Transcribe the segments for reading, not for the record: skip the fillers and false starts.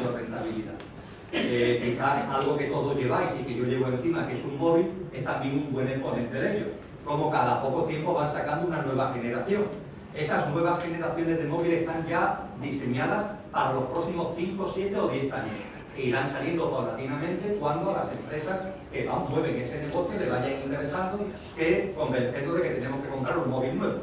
mayor rentabilidad. Quizás algo que todos lleváis y que yo llevo encima, que es un móvil, es también un buen exponente de ello. Como cada poco tiempo van sacando una nueva generación. Esas nuevas generaciones de móviles están ya diseñadas para los próximos 5, 7 o 10 años. Que irán saliendo paulatinamente cuando a las empresas que mueven ese negocio les vaya interesando que convencernos de que tenemos que comprar un móvil nuevo.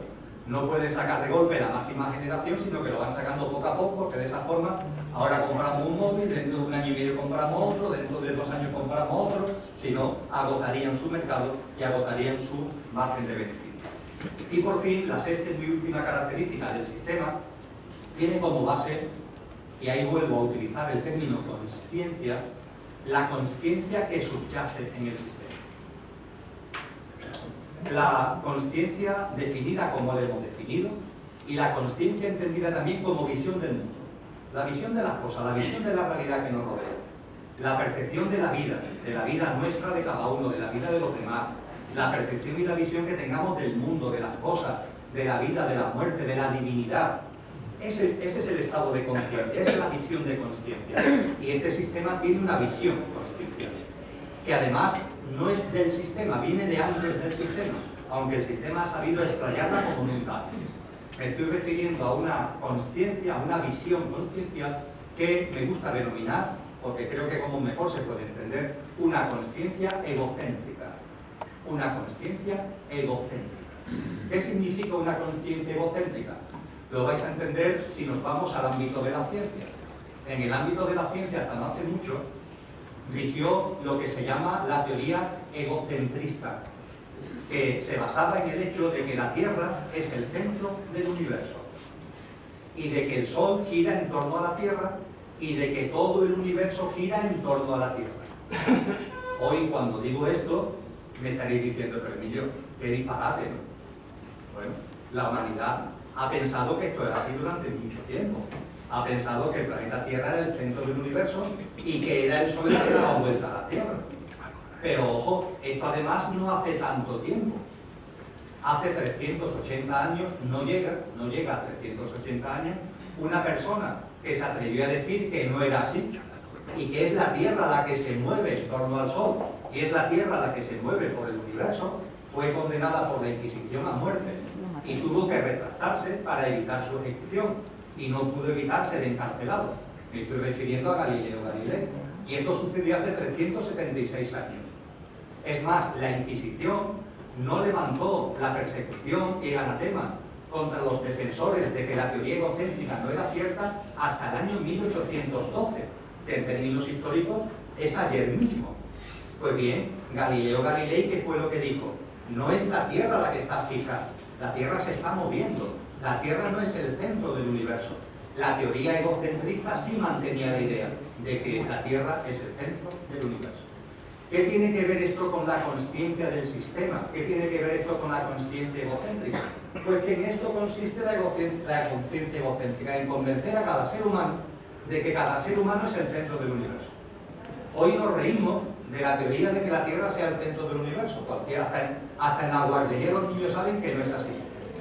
No pueden sacar de golpe la máxima generación, sino que lo van sacando poco a poco, porque de esa forma ahora compramos un móvil, dentro de un año y medio compramos otro, dentro de 2 años compramos otro, si no, agotarían su mercado y agotarían su margen de beneficio. Y por fin, la sexta y muy última característica del sistema tiene como base, y ahí vuelvo a utilizar el término consciencia, la consciencia que subyace en el sistema. La consciencia definida como la hemos definido y la consciencia entendida también como visión del mundo. La visión de las cosas, la visión de la realidad que nos rodea, la percepción de la vida nuestra, de cada uno, de la vida de los demás, la percepción y la visión que tengamos del mundo, de las cosas, de la vida, de la muerte, de la divinidad. Ese es el estado de conciencia, esa es la visión de conciencia. Y este sistema tiene una visión consciencial, que además no es del sistema, viene de antes del sistema, aunque el sistema ha sabido explayarla como nunca. Me estoy refiriendo a una consciencia, a una visión consciencial que me gusta denominar, porque creo que como mejor se puede entender, una consciencia egocéntrica. Una consciencia egocéntrica. ¿Qué significa una consciencia egocéntrica? Lo vais a entender si nos vamos al ámbito de la ciencia. En el ámbito de la ciencia, hasta no hace mucho, rigió lo que se llama la teoría egocentrista, que se basaba en el hecho de que la Tierra es el centro del universo y de que el Sol gira en torno a la Tierra y de que todo el universo gira en torno a la Tierra. Hoy, cuando digo esto, me estaréis diciendo, pero Emilio, qué disparate, ¿no? Bueno, la humanidad ha pensado que esto era así durante mucho tiempo. Ha pensado que el planeta Tierra era el centro del universo y que era el Sol el que daba vuelta a la Tierra. Pero ojo, esto además no hace tanto tiempo. Hace 380 años, no llega a 380 años, una persona que se atrevió a decir que no era así y que es la Tierra la que se mueve en torno al Sol y es la Tierra la que se mueve por el universo, fue condenada por la Inquisición a muerte y tuvo que retractarse para evitar su ejecución y no pudo evitar ser encarcelado. Me estoy refiriendo a Galileo Galilei. Y esto sucedió hace 376 años. Es más, la Inquisición no levantó la persecución y el anatema contra los defensores de que la teoría egocéntrica no era cierta hasta el año 1812, que en términos históricos es ayer mismo. Pues bien, Galileo Galilei, ¿qué fue lo que dijo? No es la Tierra la que está fija, la Tierra se está moviendo, la Tierra no es el centro del universo. La teoría egocentrista sí mantenía la idea de que la Tierra es el centro del universo. ¿Qué tiene que ver esto con la consciencia del sistema? ¿Qué tiene que ver esto con la consciencia egocéntrica? Pues que en esto consiste la consciencia egocéntrica, en convencer a cada ser humano de que cada ser humano es el centro del universo. Hoy nos reímos de la teoría de que la Tierra sea el centro del universo. Cualquiera, hasta en la guardería los niños saben que no es así.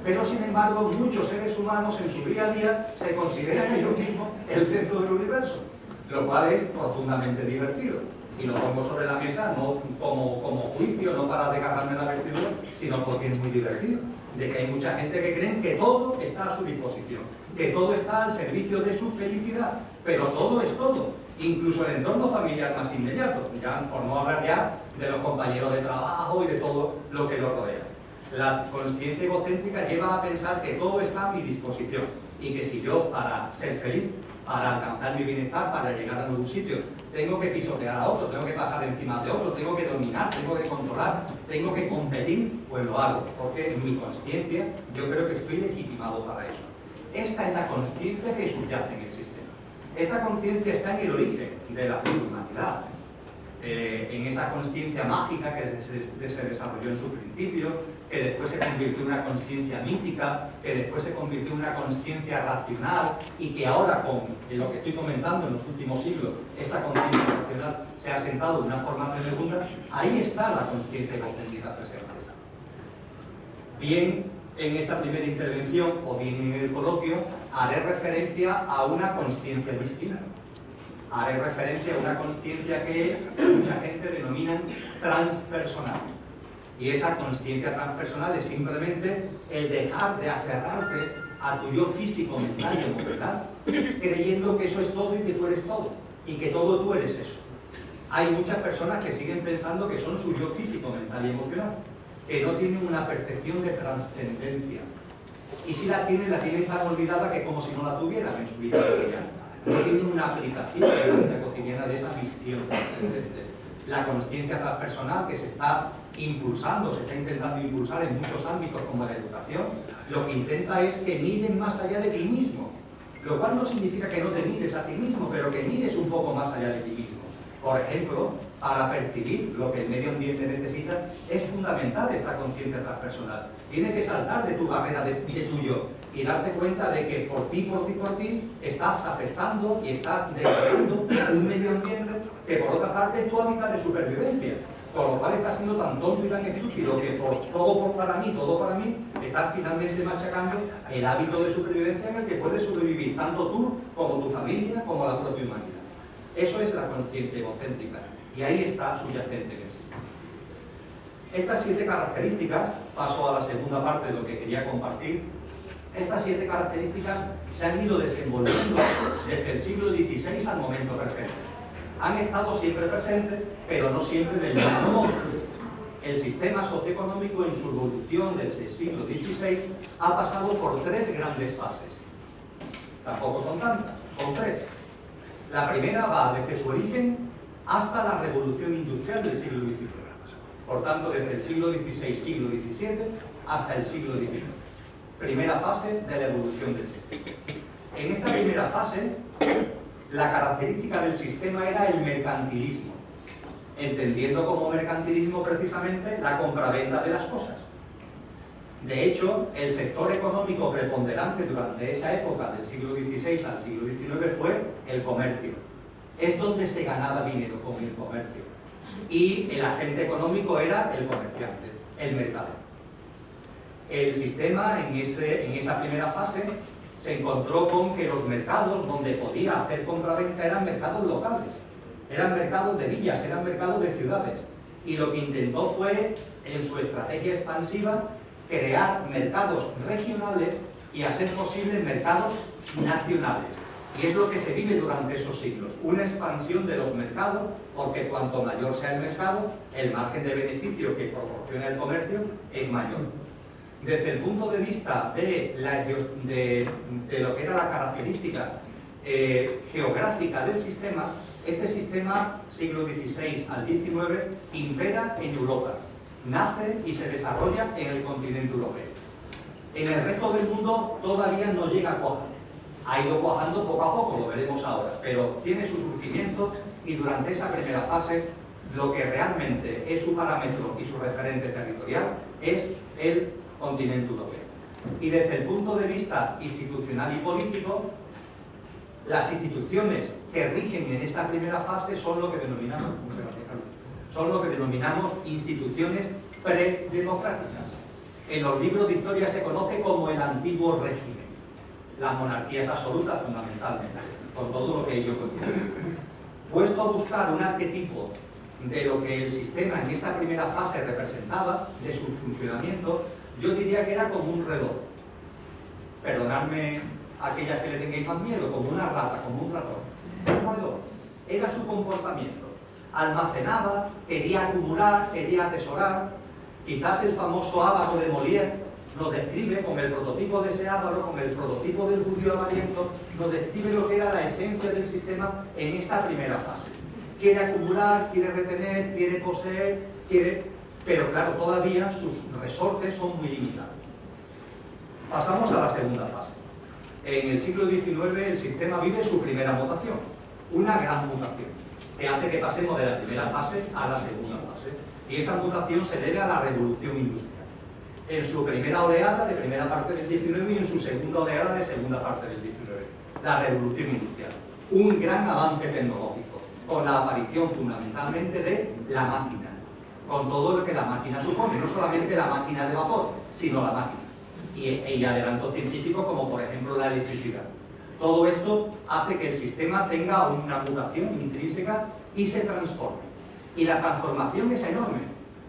Pero sin embargo, muchos seres humanos en su día a día se consideran ellos mismos el centro del universo, lo cual es profundamente divertido. Y lo pongo sobre la mesa no como juicio, no para desgarrarme la vestidura, sino porque es muy divertido. De que hay mucha gente que creen que todo está a su disposición, que todo está al servicio de su felicidad, pero todo es todo, incluso el entorno familiar más inmediato, ya por no hablar ya de los compañeros de trabajo y de todo lo que lo rodea. La consciencia egocéntrica lleva a pensar que todo está a mi disposición y que si yo, para ser feliz, para alcanzar mi bienestar, para llegar a algún sitio, tengo que pisotear a otro, tengo que pasar encima de otro, tengo que dominar, tengo que controlar, tengo que competir, pues lo hago, porque en mi consciencia yo creo que estoy legitimado para eso. Esta es la consciencia que subyace en el sistema. Esta conciencia está en el origen de la humanidad, en esa consciencia mágica que se desarrolló en su principio, que después se convirtió en una consciencia mítica, que después se convirtió en una consciencia racional y que ahora, con lo que estoy comentando en los últimos siglos, esta conciencia racional se ha sentado de una forma tremenda. Ahí está la consciencia egocéntrica presente. Bien, en esta primera intervención, o bien en el coloquio, haré referencia a una consciencia distinta, haré referencia a una consciencia que mucha gente denomina transpersonal. Y esa consciencia transpersonal es simplemente el dejar de aferrarte a tu yo físico, mental y emocional, creyendo que eso es todo y que tú eres todo, y que todo tú eres eso. Hay muchas personas que siguen pensando que son su yo físico, mental y emocional, que no tienen una percepción de trascendencia. Y si la tienen tan olvidada que como si no la tuvieran en su vida cotidiana. No tienen una aplicación en la vida cotidiana de esa visión trascendente. La consciencia transpersonal que se está impulsando, se está intentando impulsar en muchos ámbitos como la educación, lo que intenta es que miren más allá de ti mismo, lo cual no significa que no te mires a ti mismo, pero que mires un poco más allá de ti mismo. Por ejemplo, para percibir lo que el medio ambiente necesita, es fundamental esta conciencia transpersonal. Tiene que saltar de tu barrera de tu yo y darte cuenta de que por ti estás afectando y estás degradando un medio ambiente que por otra parte es tu hábitat de supervivencia. Con lo cual estás siendo tan tonto y tan estúpido que todo para mí, estás finalmente machacando el hábito de supervivencia en el que puedes sobrevivir tanto tú como tu familia como la propia humanidad. Eso es la consciencia egocéntrica y ahí está subyacente en el sistema. Estas 7 características, paso a la segunda parte de lo que quería compartir, estas 7 características se han ido desenvolviendo desde el siglo XVI al momento presente. Han estado siempre presentes, pero no siempre del mismo modo. El sistema socioeconómico en su evolución desde el siglo XVI ha pasado por 3 grandes fases. Tampoco son tantas, son 3. La primera va desde su origen hasta la revolución industrial del siglo XIX. Por tanto, desde el siglo XVI, siglo XVII, hasta el siglo XIX. Primera fase de la evolución del sistema. En esta primera fase, la característica del sistema era el mercantilismo, entendiendo como mercantilismo precisamente la compraventa de las cosas. De hecho, el sector económico preponderante durante esa época del siglo XVI al siglo XIX fue el comercio. Es donde se ganaba dinero con el comercio. Y el agente económico era el comerciante, el mercado. El sistema en esa primera fase se encontró con que los mercados donde podía hacer compraventa eran mercados locales, eran mercados de villas, eran mercados de ciudades. Y lo que intentó fue, en su estrategia expansiva, crear mercados regionales y, a ser posible, mercados nacionales. Y es lo que se vive durante esos siglos, una expansión de los mercados, porque cuanto mayor sea el mercado, el margen de beneficio que proporciona el comercio es mayor. Desde el punto de vista de lo que era la característica geográfica del sistema, este sistema, siglo XVI al XIX, impera en Europa. Nace y se desarrolla en el continente europeo. En el resto del mundo todavía no llega a cuajar. Ha ido cuajando poco a poco, lo veremos ahora, pero tiene su surgimiento y durante esa primera fase lo que realmente es su parámetro y su referente territorial es el continente europeo. Y desde el punto de vista institucional y político, las instituciones que rigen en esta primera fase son lo que denominamos instituciones predemocráticas. En los libros de historia se conoce como el antiguo régimen. Las monarquías absolutas, fundamentalmente, con todo lo que ello contiene. Puesto a buscar un arquetipo de lo que el sistema en esta primera fase representaba, de su funcionamiento, yo diría que era como un reloj. Perdonadme aquellas que le tengáis más miedo, como una rata, como un ratón. Un reloj. Era su comportamiento. Almacenaba, quería acumular, quería atesorar. Quizás el famoso Ávago de Molière nos describe con el prototipo de ese Ávaro, con el prototipo del judío avariento, nos describe lo que era la esencia del sistema en esta primera fase. Quiere acumular, quiere retener, quiere poseer, pero claro, todavía sus resortes son muy limitados. Pasamos a la segunda fase. En el siglo XIX el sistema vive su primera mutación, una gran mutación, que hace que pasemos de la primera fase a la segunda fase. Y esa mutación se debe a la revolución industrial. En su primera oleada de primera parte del XIX y en su segunda oleada de segunda parte del XIX. La revolución industrial. Un gran avance tecnológico, con la aparición fundamentalmente de la máquina, con todo lo que la máquina supone, no solamente la máquina de vapor, sino la máquina. Y adelantos científicos como por ejemplo la electricidad. Todo esto hace que el sistema tenga una mutación intrínseca y se transforme. Y la transformación es enorme,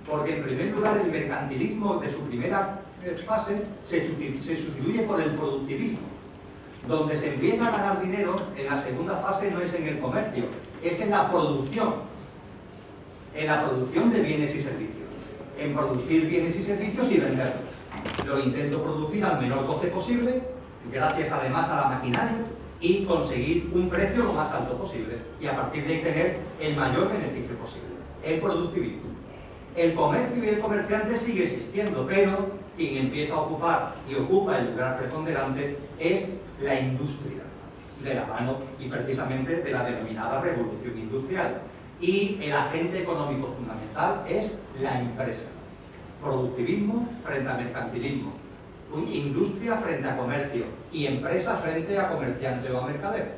porque en primer lugar el mercantilismo de su primera fase se sustituye por el productivismo. Donde se empieza a ganar dinero en la segunda fase no es en el comercio, es en la producción de bienes y servicios, en producir bienes y servicios y venderlos. Lo intento producir al menor coste posible, gracias además a la maquinaria, y conseguir un precio lo más alto posible, y a partir de ahí tener el mayor beneficio posible, el productivismo. El comercio y el comerciante sigue existiendo, pero quien empieza a ocupar y ocupa el lugar preponderante es la industria, de la mano y precisamente de la denominada revolución industrial. Y el agente económico fundamental es la empresa. Productivismo frente a mercantilismo, industria frente a comercio y empresa frente a comerciante o a mercader.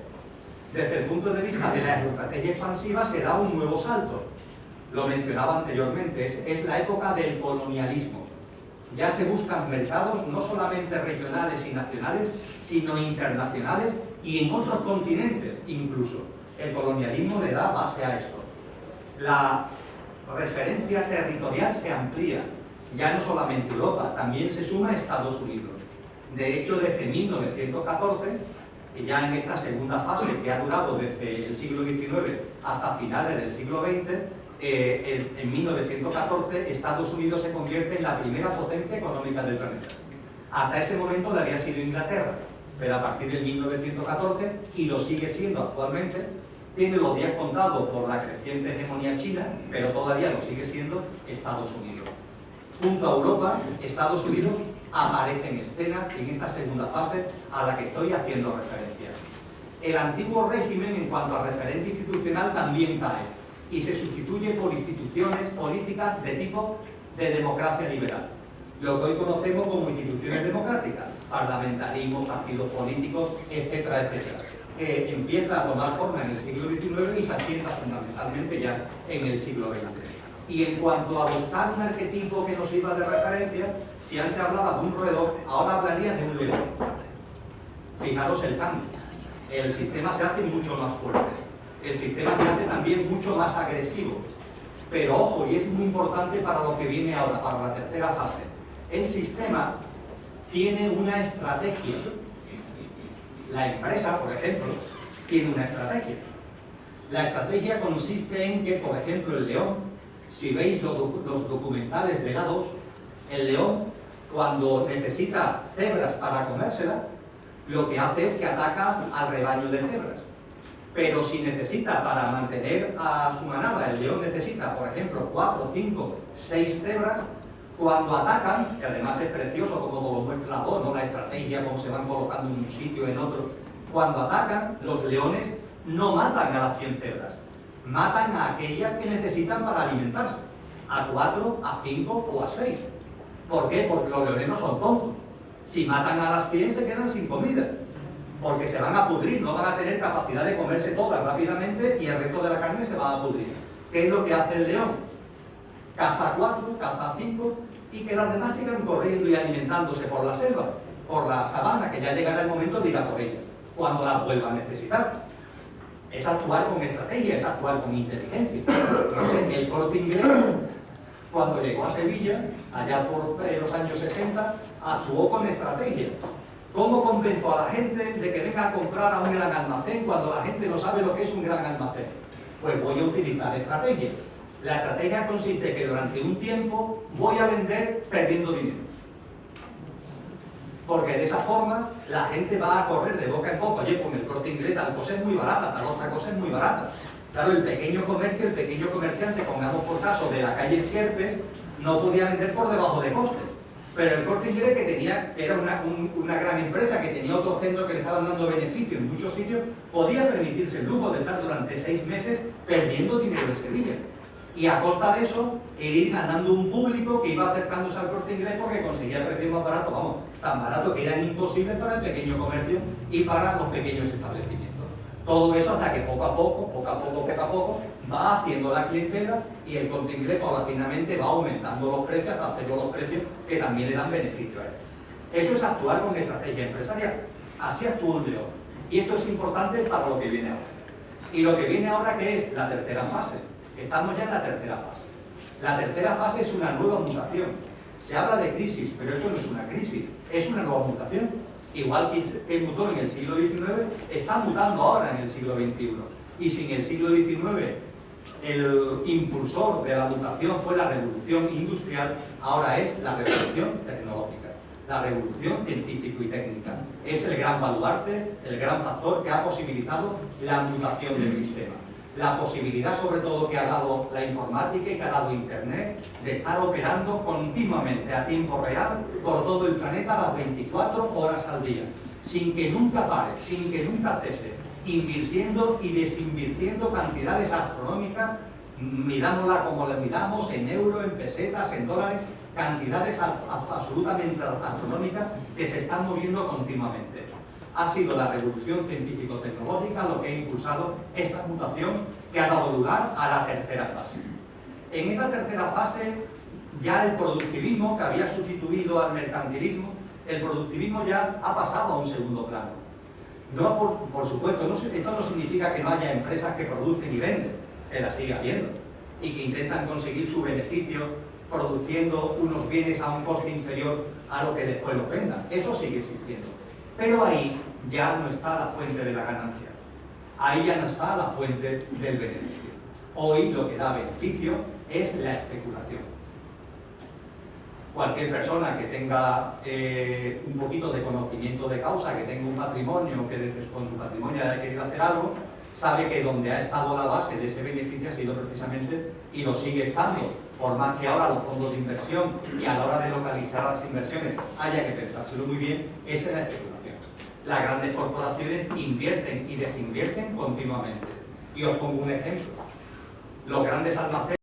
Desde el punto de vista de la estrategia expansiva se da un nuevo salto. Lo mencionaba anteriormente, es la época del colonialismo. Ya se buscan mercados no solamente regionales y nacionales, sino internacionales y en otros continentes incluso. El colonialismo le da base a esto. La referencia territorial se amplía. Ya no solamente Europa, también se suma Estados Unidos. De hecho, desde 1914, ya en esta segunda fase que ha durado desde el siglo XIX hasta finales del siglo XX, en 1914 Estados Unidos se convierte en la primera potencia económica del planeta. Hasta ese momento le había sido Inglaterra, pero a partir del 1914, y lo sigue siendo actualmente, tiene los días contados por la creciente hegemonía china, pero todavía lo sigue siendo Estados Unidos. Junto a Europa, Estados Unidos aparece en escena en esta segunda fase a la que estoy haciendo referencia. El antiguo régimen en cuanto a referente institucional también cae y se sustituye por instituciones políticas de tipo de democracia liberal, lo que hoy conocemos como instituciones democráticas, parlamentarismo, partidos políticos, etcétera, etcétera, que empieza a tomar forma en el siglo XIX y se asienta fundamentalmente ya en el siglo XX. Y en cuanto a buscar un arquetipo que nos sirva de referencia, si antes hablaba de un roedor, ahora hablaría de un león. Fijaros el cambio. El sistema se hace mucho más fuerte. El sistema se hace también mucho más agresivo. Pero ojo, y es muy importante para lo que viene ahora, para la tercera fase. El sistema tiene una estrategia. La empresa, por ejemplo, tiene una estrategia. La estrategia consiste en que, por ejemplo, el león, si veis los documentales de Gados, el león, cuando necesita cebras para comérsela, lo que hace es que ataca al rebaño de cebras. Pero si necesita, para mantener a su manada, el león necesita, por ejemplo, 4, 5, 6 cebras, cuando atacan, que además es precioso como lo muestra la voz, ¿no? La estrategia, cómo se van colocando en un sitio, en otro. Cuando atacan, los leones no matan a las 100 cebras. Matan a aquellas que necesitan para alimentarse, a 4, a 5 o a 6. ¿Por qué? Porque los leones no son tontos. Si matan a las 100 se quedan sin comida, porque se van a pudrir, no van a tener capacidad de comerse todas rápidamente y el resto de la carne se va a pudrir. ¿Qué es lo que hace el león? Caza a 4, caza a 5 y que las demás sigan corriendo y alimentándose por la selva, por la sabana, que ya llegará el momento de ir a por ellas, cuando las vuelva a necesitar. Es actuar con estrategia, es actuar con inteligencia. No sé, el Corte Inglés, cuando llegó a Sevilla, allá por los años 60, actuó con estrategia. ¿Cómo convenzo a la gente de que venga a comprar a un gran almacén cuando la gente no sabe lo que es un gran almacén? Pues voy a utilizar estrategia. La estrategia consiste en que durante un tiempo voy a vender perdiendo dinero. Porque de esa forma la gente va a correr de boca en boca. Oye, pues el Corte Inglés tal cosa es muy barata, tal otra cosa es muy barata. Claro, el pequeño comercio, el pequeño comerciante, pongamos por caso de la calle Sierpes, no podía vender por debajo de coste. Pero el Corte Inglés, que era una gran empresa, que tenía otro centro que le estaban dando beneficio en muchos sitios, podía permitirse el lujo de estar durante 6 meses perdiendo dinero en Sevilla. Y a costa de eso, el ir ganando un público que iba acercándose al Corte Inglés porque conseguía precios más baratos, vamos, tan baratos que eran imposibles para el pequeño comercio y para los pequeños establecimientos. Todo eso hasta que poco a poco, va haciendo la clientela y el Corte Inglés paulatinamente va aumentando los precios hasta hacerlo los precios que también le dan beneficio a él. Eso es actuar con estrategia empresarial. Así actúa un león. Y esto es importante para lo que viene ahora. Y lo que viene ahora, ¿qué es? La tercera fase. Estamos ya en la tercera fase. La tercera fase es una nueva mutación. Se habla de crisis, pero esto no es una crisis, es una nueva mutación. Igual que mutó en el siglo XIX, está mutando ahora en el siglo XXI. Y si en el siglo XIX el impulsor de la mutación fue la revolución industrial, ahora es la revolución tecnológica, la revolución científico y técnica. Es el gran baluarte, el gran factor que ha posibilitado la mutación del sistema. La posibilidad, sobre todo, que ha dado la informática y que ha dado Internet, de estar operando continuamente a tiempo real por todo el planeta las 24 horas al día, sin que nunca pare, sin que nunca cese, invirtiendo y desinvirtiendo cantidades astronómicas, mirámosla como la miramos, en euros, en pesetas, en dólares, cantidades absolutamente astronómicas que se están moviendo continuamente. Ha sido la revolución científico-tecnológica lo que ha impulsado esta mutación que ha dado lugar a la tercera fase. En esta tercera fase ya el productivismo, que había sustituido al mercantilismo, el productivismo ya ha pasado a un segundo plano. No, por supuesto, esto no significa que no haya empresas que producen y venden, que las sigue habiendo, y que intentan conseguir su beneficio produciendo unos bienes a un coste inferior a lo que después los vendan. Eso sigue existiendo. Pero ahí ya no está la fuente de la ganancia. Ahí ya no está la fuente del beneficio. Hoy lo que da beneficio es la especulación. Cualquier persona que tenga un poquito de conocimiento de causa, que tenga un patrimonio, que con su patrimonio haya querido hacer algo, sabe que donde ha estado la base de ese beneficio ha sido precisamente, y lo sigue estando, por más que ahora los fondos de inversión y a la hora de localizar las inversiones haya que pensárselo muy bien, es en la especulación. Las grandes corporaciones invierten y desinvierten continuamente. Y os pongo un ejemplo. Los grandes almacenes